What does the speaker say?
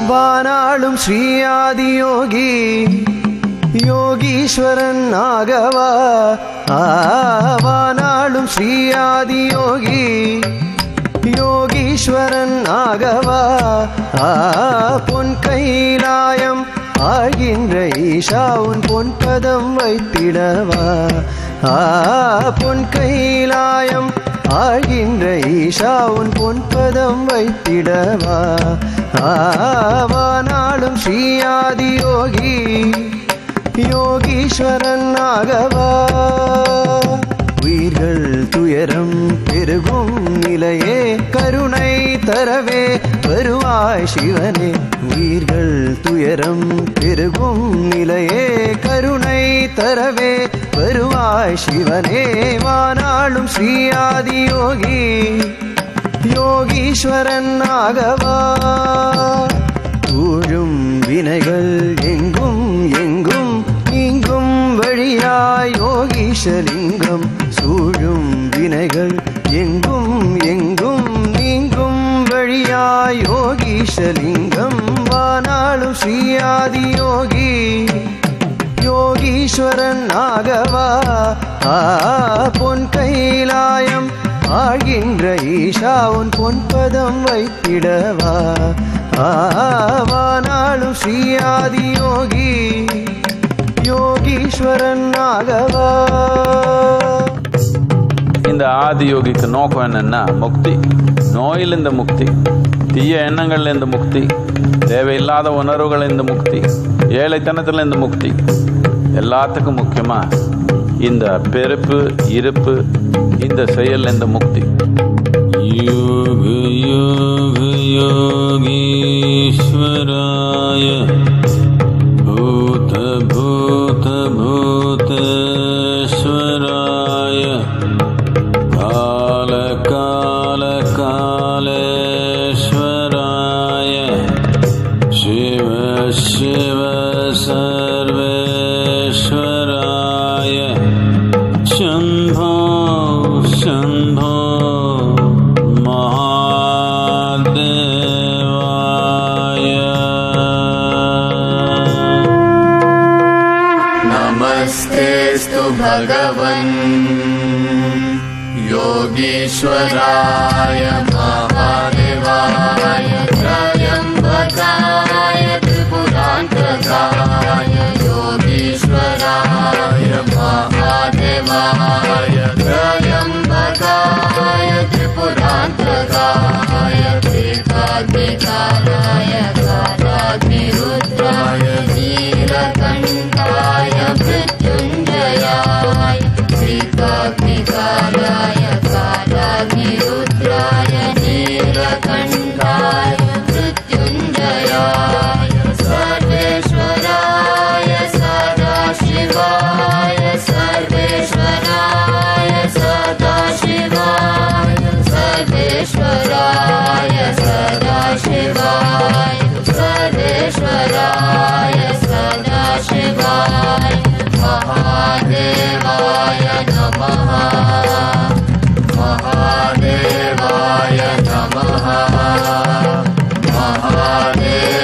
வானாளும் ஸ்ரீ ஆதியோகி யோகீஸ்வரன் ஆகவா. வானாளும் ஸ்ரீ ஆதியோகி யோகீஸ்வரன் ஆகவா. பொன் கைலாயம் ஆகின்ற ஈஷா உன் பொன்பதம் வைத்திடவா. பொன் கைலாயம் ஆகின்ற ஈஷா உன் பொன்பதம் வைத்திடவா. வானாளும் ஸ்ரீ ஆதியோகி யோகீஸ்வரன் ஆகவா. உயிர்கள் துயரம் பெருகும் நிலையே கருணை தரவே வருவாய் சிவனே. உயிர்கள் துயரம் பெருகும் நிலையே கருணை தரவே வருவாய் சிவனே. வானாளும் ஸ்ரீ ஆதியோகி யோகீஸ்வரன் ஆகவா. சூழும் வினைகள் எங்கும் எங்கும் நீங்கும் வழியாய் யோகீஷலிங்கம். சூழும் வினைகள் எங்கும் எங்கும் நீங்கும் வழியாய் யோகீஷலிங்கம். வானாளும் ஸ்ரீ ஆதியோகி யோகீஸ்வரன் ஆகவா. பொன் கைலாயம் ஆகின்ற ஈஷா உன் பொன்பதம் வைத்திடவா. வானாளும் ஸ்ரீ ஆதியோகி யோகீஸ்வரன் ஆகவா. இந்த ஆதியோகிக்கு நோக்கம் என்னன்னா முக்தி, நோயிலிருந்து முக்தி, தீய எண்ணங்கள்லேருந்து முக்தி, தேவையில்லாத உணர்வுகளிலிருந்து முக்தி, ஏழைத்தனத்திலிருந்து முக்தி, எல்லாத்துக்கும் முக்கியமா இந்த பெருப்பு இருப்பு இந்த செயல் இந்த முக்தி. யோக யோக யோகீஸ்வராய பூத பூத பூதேஸ்வராய கால கால காலேஸ்வராய சிவ சிவ சர்வேஸ்வராய शम्भो शम्भो महादेवाय नमस्तेस्तु भगवन् योगीश्वराय महादेवाय त्रयम्बकाय त्रिपुरान्तकाय योगीश्वराय महादेवाय त्रयम्बकाय त्रिपुरान्तकाय त्रिकाग्निकालाय कालाग्निरुद्राय नीलकण्ठाय मृत्युञ्जयाय त्रिकाग्निकालाय कालाग्निरुद्राय नीलकण्ठाय मृत्युञ्जयाय सर्वेश्वराय सदाशिवाय सर्वेश्वराय सदाशिवाय सर्वेश्वराय सदाशिवाय सर्वेश्वराय सदाशिवाय महादेवाय नमः महादेवाय नमः महादेवाय